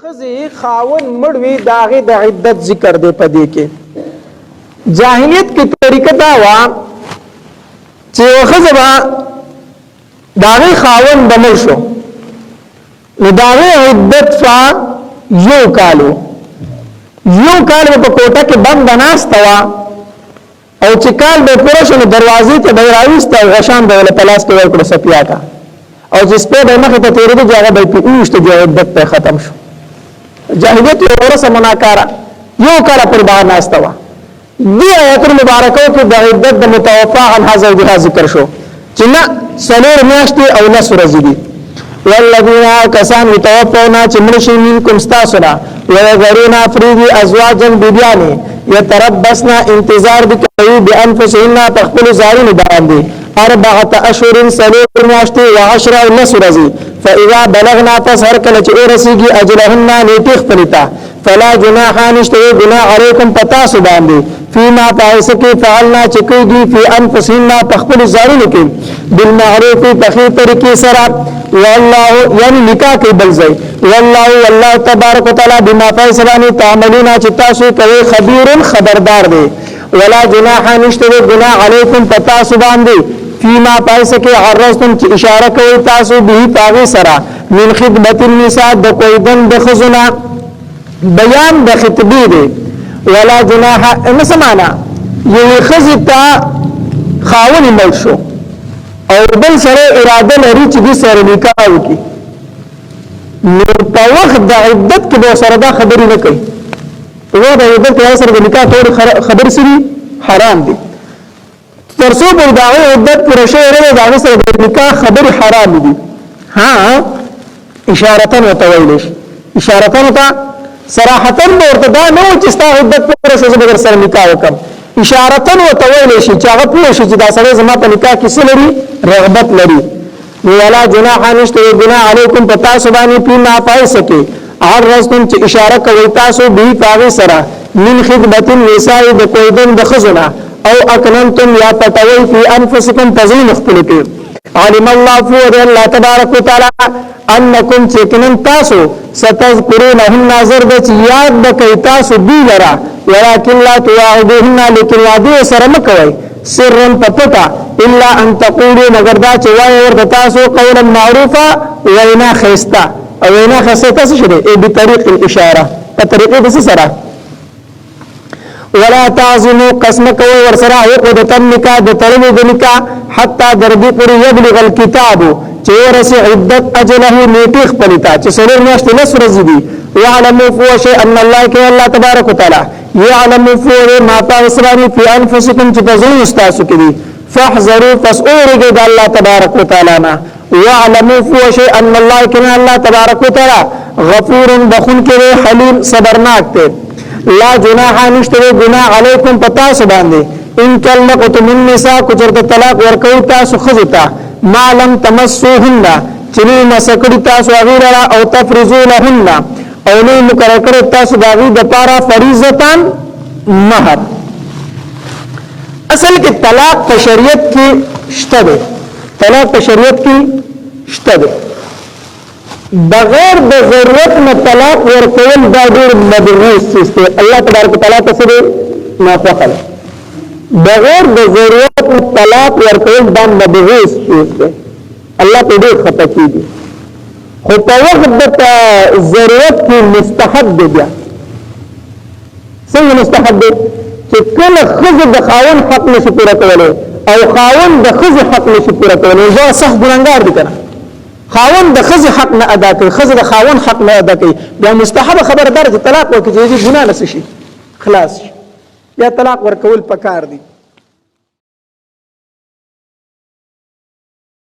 خزي خاون مړوي داغه د عدت ذکر دی پدې کې جاهلیت کی طریقه دا وا چې خزبا داغه خاون بمل شو نو داغه عدت فا یو کال په کوټه کې بند بناستوا او چې کال به پوره شو دروازې ته بیراويست او غشان به له پلاس کې ورکړو سپیا کا او چې سپه به مخه ته تیرې دی هغه به پیوشته د عدت په ختم شو جاهلیت یو ورسه مناکاره یو کال پر باندې ناستوا دی آیت مبارکو کې د عدت د متوفا عن هذا ذکر شو چې نه سلور میاشتې او نه سورځي دي والذین کسان متوفون چې مرشي منکم استاسنا ويذرون افریدی ازواجا بیبیانی یتربصنا انتظار بکوي بانفسهن تخپل زارین باندې 4 اشهر سلور میاشتې و 10 او نه سورځي فاذا بلغنا فسر کله چې ورسیږي اجلهن نیټخ پلیتا فلا جناح نشته گناہ علیکم پتا سو باندې فيما پایسکی فعلنا چکیږي فی انفسهن تخپل زارین کې بالمعروف په طریقې سره والله یعنی نکاح کې بلځي والله تبارک وتعالى بما فیصلانی تعملون چې تاسو کوي خبير خبردار دی ولا جناح نشته گناہ علیکم پتا سو باندې فيما پایسکی عرضتم چې اشاره کوي تاسو به پاوی سره من خدمت النساء د کویدن د خزنا بیان د خطبه دی ولا جناح مسمانا یو خزتا خاون مل شو او بل سره اراده لري چې د سره نکاح وکړي نو په وخت د عدت کې به سره دا خبرې نه کوي و د عدت سره د نکاح ټول خبر سری حرام دي ترڅو په دا عدت پر شی لري دا سره د نکاح خبر حرام دي ها اشاره وتویل اشاره صراحتن ورته دا نو چې ستا عدت پر شی بغیر سره نکاح وکم اشارتن وتویل شي چې هغه پوه شي چې دا سره زما په نکاح کې څه لري رغبت لري ولا جناح نشته گناہ علیکم پتا سبانی پی ما پای سکے عرضتم چې اشاره کوي تاسو به پاوی سره من خدمت النساء د کویدن د خزنا او اکننتم یا پټوي فی انفسکم تزین خپلته علم الله فور الله تبارک وتعالى انکم چکنن تاسو ستذکرونهن نظر د یاد د کوي تاسو دی لرا ولکن لا تواعدوهن لیکن وعده سره مکوي سرن پپتا الا ان تقولوا مگر دا چې وای ورته تاسو قولا معروفا وینا خيستا او وینا خيستا څه شي به طریق الاشاره په طریقې د سره ولا تعزموا قسم کوي ور سره عقد النکاح د تړلې د نکاح حتا دربي پر يبلغ الكتاب چې ورسي عدت اجله نیټخ پلیتا چې سره میاشتې نسور زدي وعلموا فوش ان الله کې الله تبارک وتعالى يعلم فور ما تاسرانی فی انفسکم چې تزون استاسو کړي فاحذروا فاسورګه د الله تبارک وتعالى نا وعلموا فوش ان الله کې الله تبارک وتعالى غفور بخون کې حلیم صبرناک ته لا جناح نشته گناہ علیکم پتا سو باندې ان طلقتم النساء کچرته طلاق ورکوي تاسو خزتا ما لم تمسوهن چنی مسکړی تاسو غیره او تفرضوا لهن او نو مقرر کړی تاسو داغي د پارا فریضتان مہر اصل کې طلاق په شریعت کې شته ده طلاق په شریعت کې شته ده بغیر د ضرورت نه طلاق ورکول دا ډېر مدروس څه دی الله تبارک وتعالى څه نه خوښه بغیر د ضرورت طلاق ورکول دا مدروس څه دی الله په دې خطا کیږي خو په وخت د ضرورت کې مستحب دی بیا څنګه مستحب دی چې کله خزه د خاون حق نشي پوره کولای او خاون د خزه حق نشي پوره کولای دا صح ګناګار دي کنه خاون د خزه حق نه ادا کوي خزه د خاون حق نه ادا کوي بیا مستحب خبردار چې طلاق ورکړي چې ګناه نشي خلاص یا طلاق ورکول پکار دي